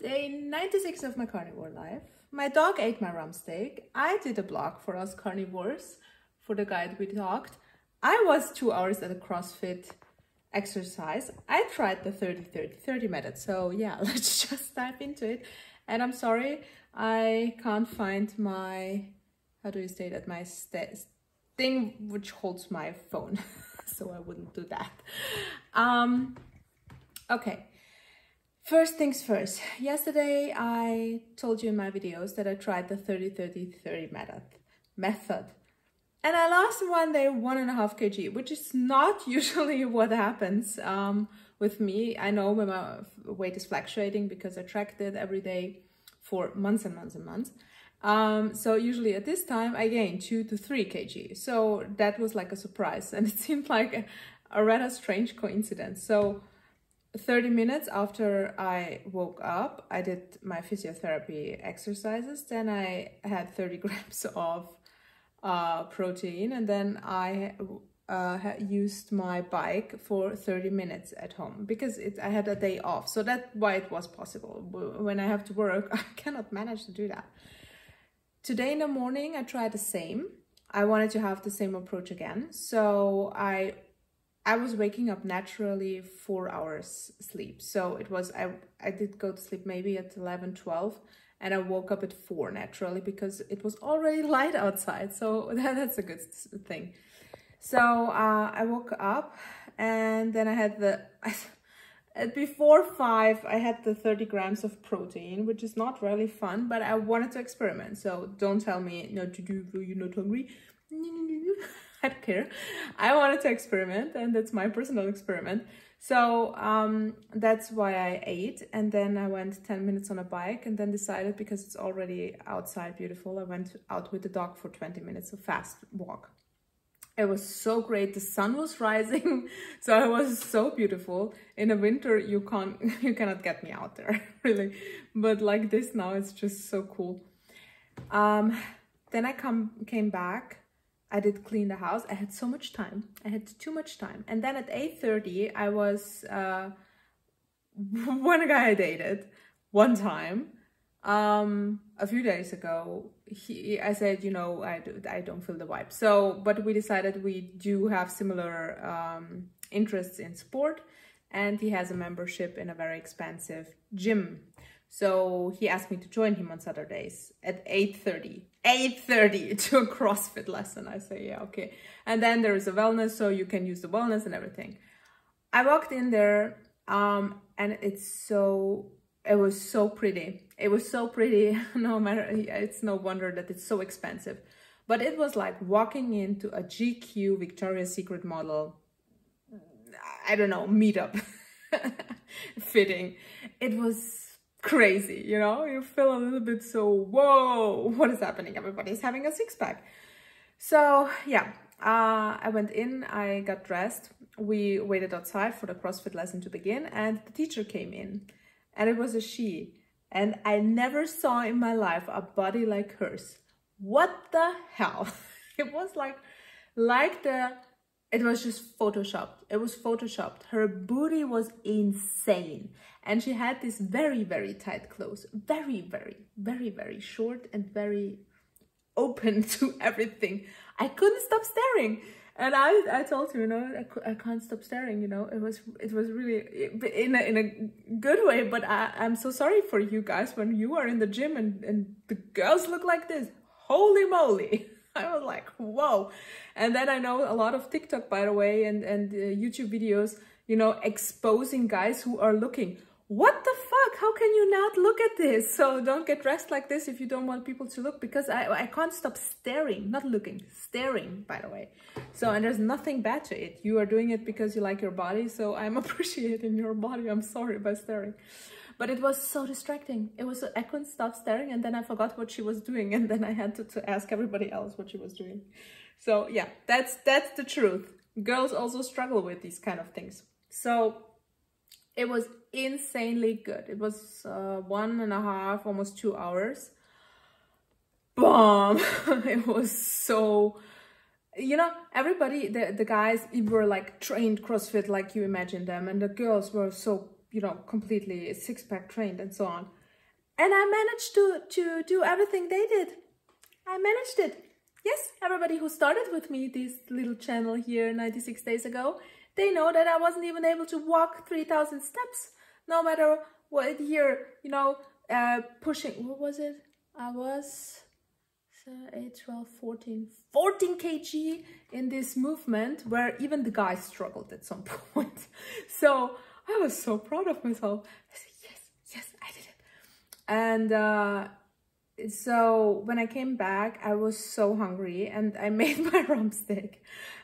Day 96 of my carnivore life. My dog ate my rumpsteak. I did a blog for us carnivores for the guide we talked. I was 2 hours at a CrossFit exercise. I tried the 30 method. So yeah, let's just dive into it. And I'm sorry, I can't find my, how do you say that, my thing which holds my phone. So I wouldn't do that. Okay. First things first, yesterday I told you in my videos that I tried the 30-30-30 method. And I lost in one day 1.5 kg, which is not usually what happens with me. I know when my weight is fluctuating because I tracked it every day for months and months and months. So usually at this time I gain 2 to 3 kg. So that was like a surprise, and it seemed like a rather strange coincidence. So 30 minutes after I woke up, I did my physiotherapy exercises. Then I had 30 grams of protein, and then I used my bike for 30 minutes at home because I had a day off. So that's why it was possible. When I have to work, I cannot manage to do that. Today in the morning, I tried the same. I wanted to have the same approach again. So I was waking up naturally 4 hours sleep. So it was, I did go to sleep maybe at 11, 12, and I woke up at 4 naturally because it was already light outside. So that's a good thing. So I woke up, and then I had before 5, I had the 30 grams of protein, which is not really fun, but I wanted to experiment. So don't tell me, no, you're not hungry. I don't care. I wanted to experiment, and that's my personal experiment. So that's why I ate, and then I went 10 minutes on a bike, and then decided, because it's already outside beautiful, I went out with the dog for 20 minutes, a fast walk. It was so great. The sun was rising, so it was so beautiful. In the winter, you cannot get me out there, really. But like this now, it's just so cool. Then I came back. I did clean the house. I had so much time. I had too much time. And then at 8:30, I was one guy I dated one time a few days ago. I said, you know, I don't feel the vibe. So, but we decided we do have similar interests in sport, and he has a membership in a very expensive gym. So he asked me to join him on Saturdays at 8:30 to a CrossFit lesson. I say, yeah, okay. And then there is a wellness, so you can use the wellness and everything. I walked in there, and it was so pretty. It was so pretty. No matter, it's no wonder that it's so expensive. But it was like walking into a GQ Victoria's Secret model, I don't know, meetup fitting. It was crazy, you know, you feel a little bit so, whoa, what is happening? Everybody's having a six-pack. So yeah, I went in, I got dressed. We waited outside for the CrossFit lesson to begin, and the teacher came in, and it was a she. And I never saw in my life a body like hers. What the hell? It was it was just photoshopped. It was photoshopped. Her booty was insane. And she had these very, very tight clothes. Very, very, very, very short and very open to everything. I couldn't stop staring. And I told her, you know, I can't stop staring, you know. It was really in a good way, but I'm so sorry for you guys when you are in the gym and the girls look like this. Holy moly. I was like, whoa. And then I know a lot of TikTok, by the way, and YouTube videos, you know, exposing guys who are looking. What the fuck? How can you not look at this? So don't get dressed like this if you don't want people to look, because I can't stop staring, not looking, staring, by the way. So, and there's nothing bad to it. You are doing it because you like your body. So I'm appreciating your body. I'm sorry by staring. But it was so distracting. I couldn't stop staring, and then I forgot what she was doing, and then I had to ask everybody else what she was doing. So yeah, that's the truth. Girls also struggle with these kind of things. So it was insanely good. It was 1.5, almost 2 hours. Boom! It was so, you know, everybody, the guys were like trained CrossFit like you imagine them, and the girls were so, you know, completely six-pack trained and so on. And I managed to do everything they did. I managed it. Yes, everybody who started with me this little channel here 96 days ago, they know that I wasn't even able to walk 3,000 steps. No matter what here, you know, pushing, what was it? I was 8, 12, 14 kg in this movement where even the guys struggled at some point. So I was so proud of myself. I said, yes, I did it. And so when I came back, I was so hungry and I made my rumpsteak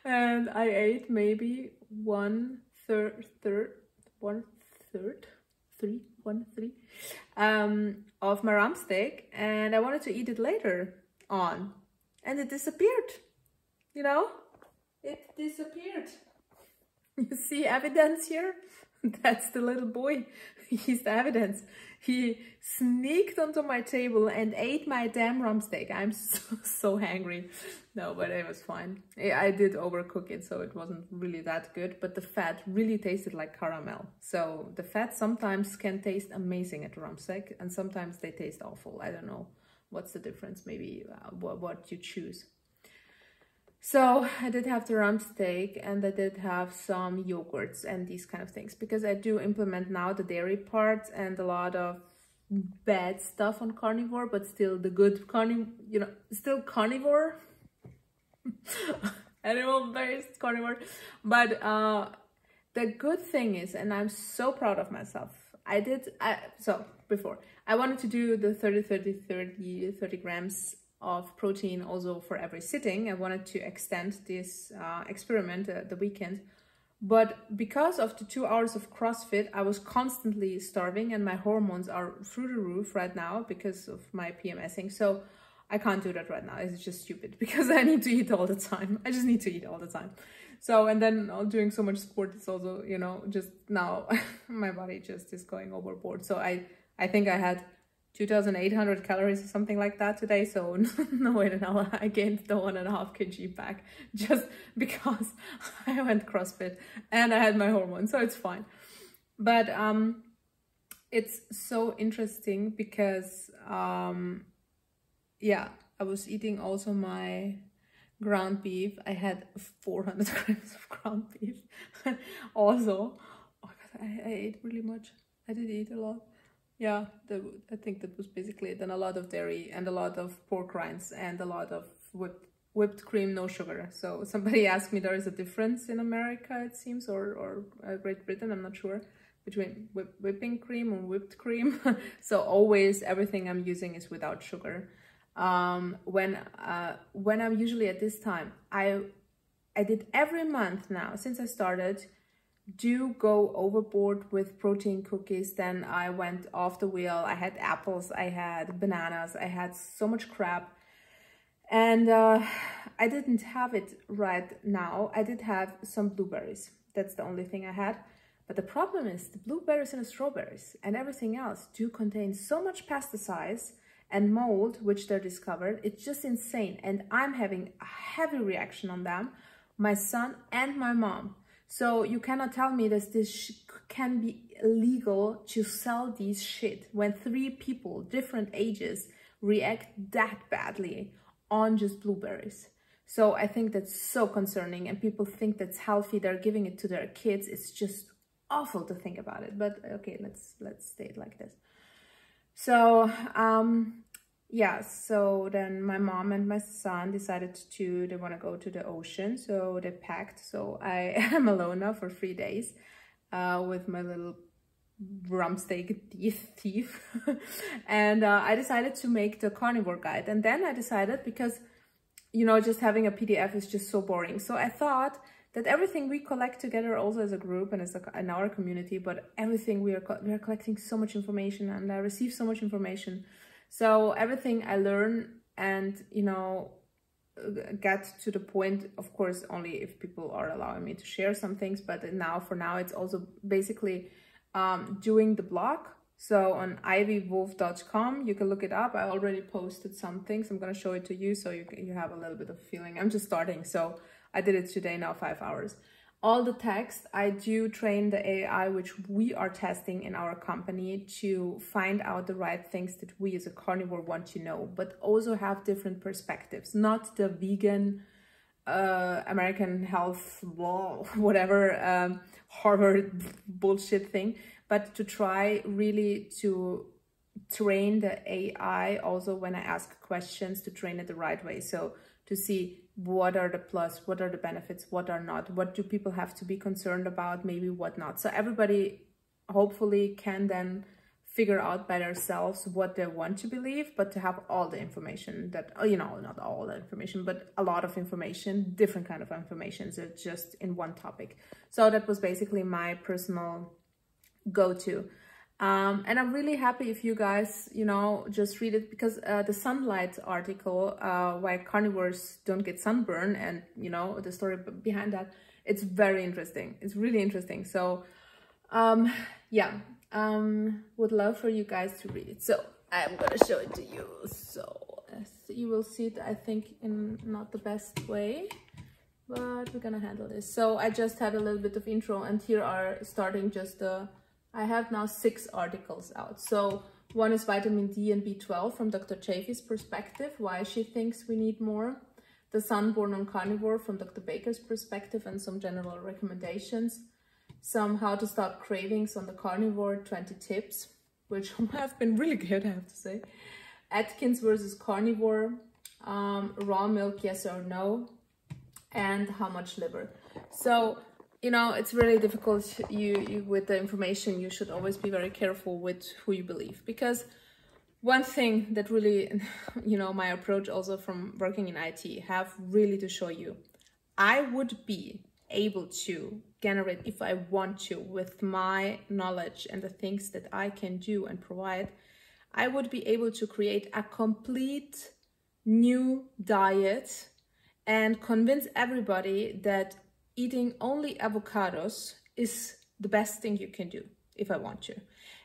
and I ate maybe one third of my rumpsteak, and I wanted to eat it later on and it disappeared, you know, it disappeared. You see evidence here? That's the little boy. He's the evidence. He sneaked onto my table and ate my damn rumpsteak. I'm so hangry. No, but it was fine. I did overcook it, so it wasn't really that good, but the fat really tasted like caramel. So the fat sometimes can taste amazing at rumpsteak and sometimes they taste awful. I don't know what's the difference, maybe what you choose. So I did have the rumpsteak and I did have some yogurts and these kind of things, because I do implement now the dairy part and a lot of bad stuff on carnivore, but still the good carnivore, you know, still carnivore, animal-based carnivore. But the good thing is, and I'm so proud of myself, so before I wanted to do the 30 grams of protein also for every sitting. I wanted to extend this experiment the weekend, but because of the 2 hours of CrossFit, I was constantly starving and my hormones are through the roof right now because of my PMSing. So I can't do that right now. It's just stupid because I need to eat all the time. I just need to eat all the time. So, and then doing so much sport, it's also, you know, just now my body just is going overboard. So I think I had 2,800 calories or something like that today. So no way in hell I gained the 1.5 kg back just because I went CrossFit and I had my hormones, so it's fine. But it's so interesting because yeah, I was eating also my ground beef. I had 400 grams of ground beef also. Oh God, I ate really much. I did eat a lot. Yeah, I think that was basically it. And a lot of dairy and a lot of pork rinds and a lot of whipped cream, no sugar. So somebody asked me, there is a difference in America, it seems, or Great Britain, I'm not sure, between whipping cream and whipped cream. So always everything I'm using is without sugar. When I'm usually at this time, I did every month now since I started do go overboard with protein cookies. Then I went off the wheel. I had apples, I had bananas, I had so much crap, and I didn't have it right now. I did have some blueberries. That's the only thing I had. But the problem is the blueberries and the strawberries and everything else do contain so much pesticides and mold, which they're discovered. It's just insane. And I'm having a heavy reaction on them, my son and my mom. So you cannot tell me that this can be illegal to sell these shit when 3 people, different ages, react that badly on just blueberries. So I think that's so concerning, and people think that's healthy. They're giving it to their kids. It's just awful to think about it. But okay, let's stay it like this. So yeah, so then my mom and my son decided they want to go to the ocean, so they packed. So I am alone now for 3 days with my little rumpsteak thief. And I decided to make the carnivore guide. And then I decided, because, you know, just having a PDF is just so boring. So I thought that everything we collect together also as a group and as in our community, but everything we are collecting so much information, and I receive so much information. So everything I learn and, you know, get to the point, of course, only if people are allowing me to share some things. But for now, it's also basically doing the blog. So on wulf.ivy, you can look it up. I already posted some things. I'm going to show it to you so you have a little bit of feeling. I'm just starting. So I did it today now, 5 hours. all the text, I do train the AI, which we are testing in our company, to find out the right things that we as a carnivore want to know, but also have different perspectives, not the vegan, American health, whatever, Harvard bullshit thing, but to try really to train the AI also when I ask questions, to train it the right way. So to see what are the plus, what are the benefits, what are not, what do people have to be concerned about, maybe what not. So everybody hopefully can then figure out by themselves what they want to believe, but to have all the information that, you know, not all the information, but a lot of information, different kind of information, so just in one topic. So that was basically my personal go-to. And I'm really happy if you guys, you know, just read it, because the Sunlight article, why carnivores don't get sunburn, and, you know, the story behind that, it's very interesting. It's really interesting. So, yeah, would love for you guys to read it. So I'm gonna show it to you. So you will see it, I think, in not the best way, but we're gonna handle this. So I just had a little bit of intro, and here are starting just the, I have now 6 articles out. So one is vitamin D and B12 from Dr. Chaffee's perspective, why she thinks we need more. The Sunborn on Carnivore from Dr. Baker's perspective and some general recommendations. Some how to stop cravings on the carnivore, 20 tips, which have been really good, I have to say. Atkins versus carnivore, raw milk, yes or no, and how much liver. So, you know, it's really difficult with the information. You should always be very careful with who you believe, because one thing that really, you know, my approach also from working in IT have really to show you, I would be able to generate, if I want to, with my knowledge and the things that I can do and provide, I would be able to create a complete new diet and convince everybody that eating only avocados is the best thing you can do if I want to.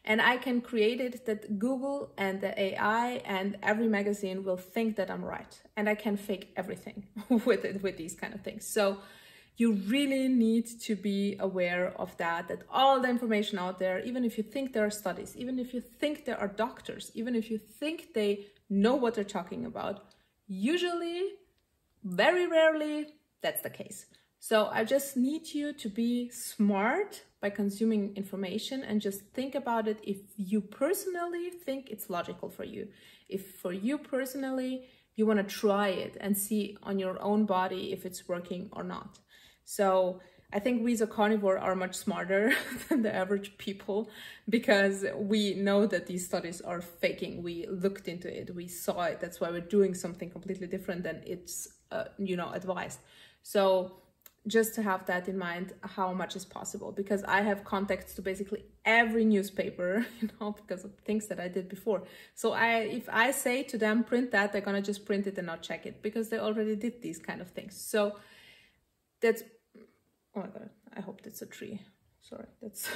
And I can create it that Google and the AI and every magazine will think that I'm right. And I can fake everything with it, with these kind of things. So you really need to be aware of that all the information out there, even if you think there are studies, even if you think there are doctors, even if you think they know what they're talking about, usually, very rarely, that's the case. So I just need you to be smart by consuming information and just think about it if you personally think it's logical for you. If for you personally, you want to try it and see on your own body if it's working or not. So I think we as a carnivore are much smarter than the average people, because we know that these studies are faking. We looked into it, we saw it. That's why we're doing something completely different than it's, you know, advised. So just to have that in mind, how much is possible, because I have contacts to basically every newspaper, you know, because of things that I did before. So if I say to them, print that, they're gonna just print it and not check it, because they already did these kind of things. So that's, oh my God, I hope that's a tree. Sorry, that's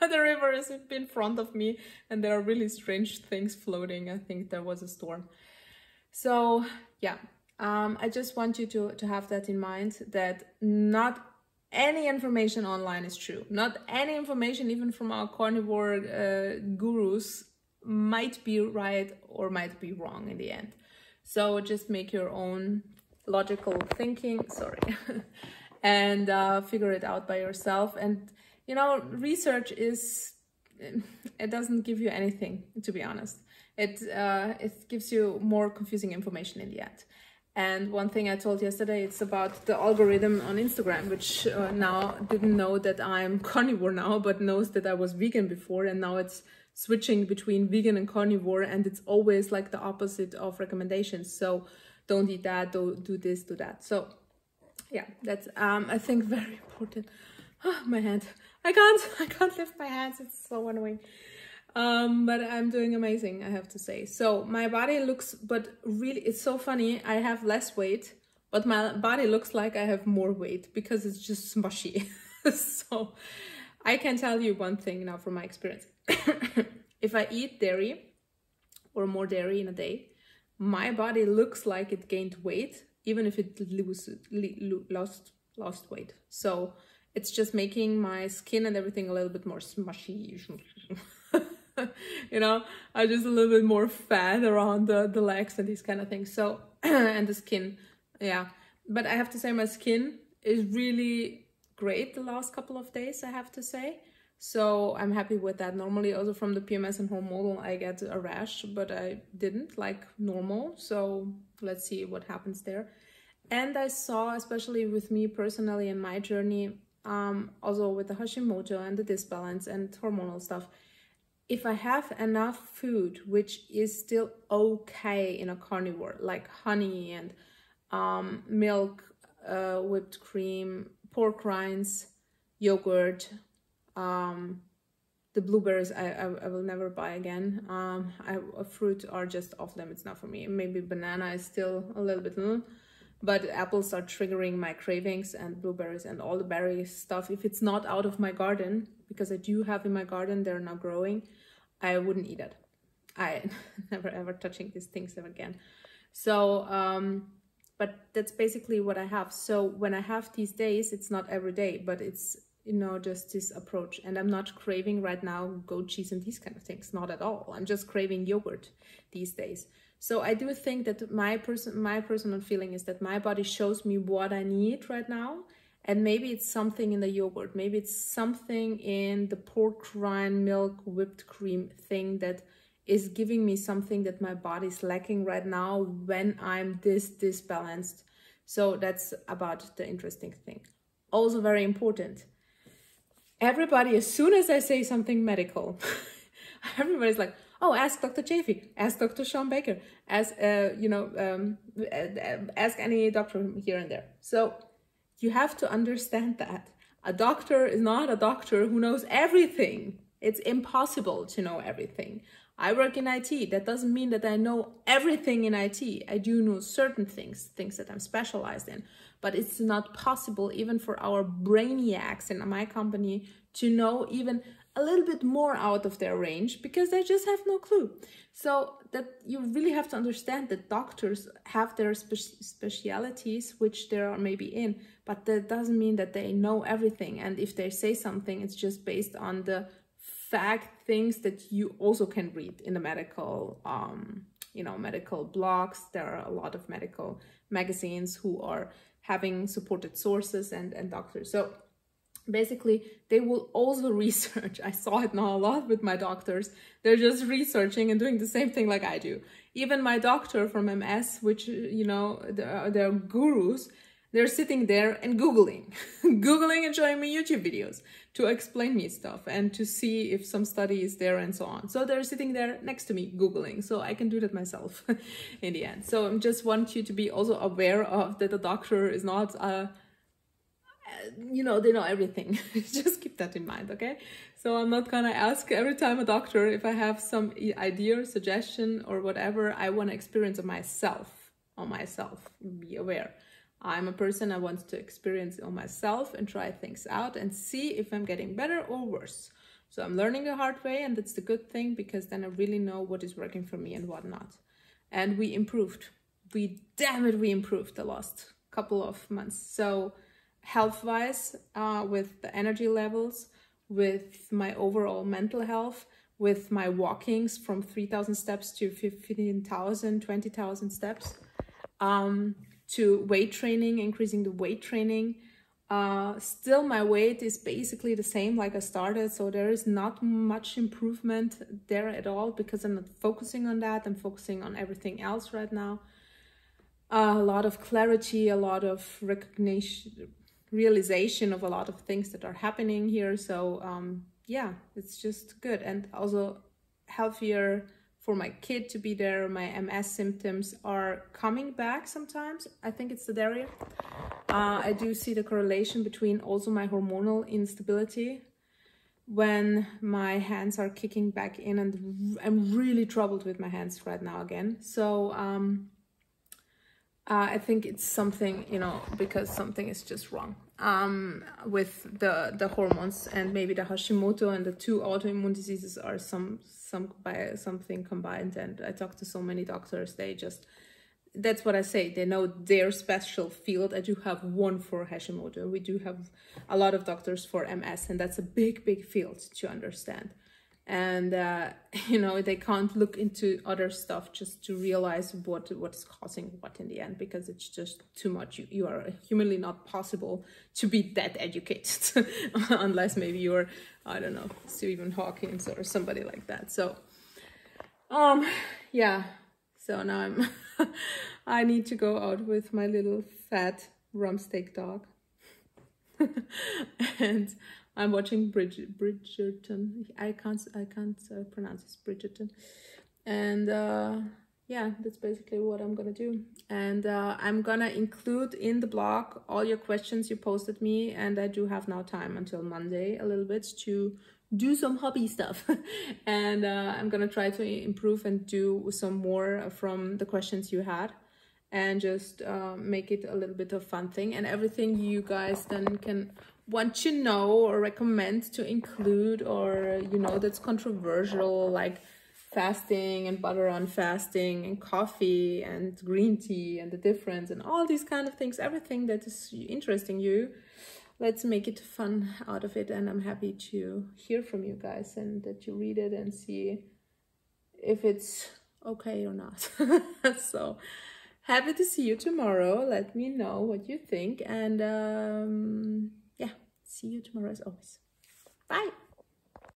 the river is in front of me and there are really strange things floating. I think there was a storm. So yeah, I just want you to have that in mind, that not any information online is true. Not any information, even from our carnivore gurus, might be right or might be wrong in the end. So just make your own logical thinking, sorry, and figure it out by yourself. And, you know, research is, it doesn't give you anything, to be honest. It gives you more confusing information in the end. And one thing I told yesterday, it's about the algorithm on Instagram, which now didn't know that I'm carnivore now, but knows that I was vegan before, and now it's switching between vegan and carnivore, and it's always like the opposite of recommendations. So don't eat that, don't do this, do that. So yeah, that's I think very important. Oh, my hand, I can't lift my hands, it's so annoying. But I'm doing amazing, I have to say. So my body looks, but really, it's so funny. I have less weight, but my body looks like I have more weight because it's just smushy. So I can tell you one thing now from my experience. If I eat dairy or more dairy in a day, my body looks like it gained weight, even if it lost weight. So it's just making my skin and everything a little bit more smushy. You know, I just a little bit more fat around the legs and these kind of things. So, and the skin, yeah. But I have to say my skin is really great the last couple of days, I have to say. So I'm happy with that. Normally also from the PMS and hormonal I get a rash, but I didn't, like normal. So let's see what happens there. And I saw, especially with me personally in my journey, also with the Hashimoto and the disbalance and hormonal stuff, if I have enough food which is still okay in a carnivore, like honey and milk, whipped cream, pork rinds, yogurt, the blueberries I will never buy again. Fruit are just off limits now for me. Maybe banana is still a little bit, but apples are triggering my cravings, and blueberries and all the berry stuff. If it's not out of my garden, because I do have in my garden, they're now growing, I wouldn't eat it. I never ever touching these things ever again. So, but that's basically what I have. So when I have these days, it's not every day, but it's, you know, just this approach. And I'm not craving right now goat cheese and these kind of things, not at all. I'm just craving yogurt these days. So I do think that my personal feeling is that my body shows me what I need right now. And maybe it's something in the yogurt, maybe it's something in the pork rind, milk, whipped cream thing that is giving me something that my body's lacking right now when I'm disbalanced. So that's about the interesting thing. Also very important. Everybody, as soon as I say something medical, everybody's like, oh, ask Dr. Chafee, ask Dr. Sean Baker, ask, ask any doctor here and there. So you have to understand that a doctor is not a doctor who knows everything. It's impossible to know everything. I work in IT. That doesn't mean that I know everything in IT. I do know certain things that I'm specialized in, but it's not possible even for our brainiacs in my company to know even a little bit more out of their range because they just have no clue. So that you really have to understand that doctors have their specialities, which they are maybe in, but that doesn't mean that they know everything. And if they say something, it's just based on the fact things that you also can read in the medical, medical blogs. There are a lot of medical magazines who are having supported sources and doctors. So basically, they will also research. I saw it now a lot with my doctors. They're just researching and doing the same thing like I do. Even my doctor from MS, which, you know, they're gurus, they're sitting there and Googling, Googling and showing me YouTube videos to explain me stuff and to see if some study is there and so on. So they're sitting there next to me Googling, so I can do that myself in the end. So I just want you to be also aware of that the doctor is not, they know everything. Just keep that in mind, okay? So I'm not gonna ask every time a doctor if I have some idea or suggestion or whatever. I want to experience on myself, be aware. I'm a person, I want to experience it on myself and try things out and see if I'm getting better or worse. So I'm learning the hard way, and that's the good thing, because then I really know what is working for me and what not. And we improved. We improved the last couple of months. So health-wise, with the energy levels, with my overall mental health, with my walkings from 3,000 steps to 15,000, 20,000 steps, to weight training, increasing the weight training. Still my weight is basically the same like I started, so there is not much improvement there at all, because I'm not focusing on that. I'm focusing on everything else right now. A lot of clarity, a lot of recognition, realization of a lot of things that are happening here. So yeah, it's just good. And also healthier for my kid to be there. My MS symptoms are coming back sometimes. I think it's the diarrhea. I do see the correlation between also my hormonal instability when my hands are kicking back in, and I'm really troubled with my hands right now again. So I think it's something, because something is just wrong with the hormones, and maybe the Hashimoto and the two autoimmune diseases are something combined. And I talked to so many doctors, they just that's what I say. They know their special field. I do have one for Hashimoto. We do have a lot of doctors for MS, and that's a big, big field to understand. And you know, they can't look into other stuff just to realize what's causing what in the end, because it's just too much. You are humanly not possible to be that educated unless maybe you're, I don't know, Stephen Hawking or somebody like that. So yeah, so now I need to go out with my little fat rumpsteak dog. And I'm watching Bridgerton. I can't pronounce this, Bridgerton. And yeah, that's basically what I'm gonna do. And I'm gonna include in the blog all your questions you posted me, and I do have now time until Monday a little bit to do some hobby stuff. And I'm gonna try to improve and do some more from the questions you had, and just make it a little bit of fun thing, and everything you guys then can want to know or recommend to include, or you know, that's controversial, like fasting and butter on fasting and coffee and green tea and the difference and all these kind of things, everything that is interesting you, let's make it fun out of it. And I'm happy to hear from you guys and that you read it and see if it's okay or not. So happy to see you tomorrow. Let me know what you think, and yeah, see you tomorrow as always. Bye.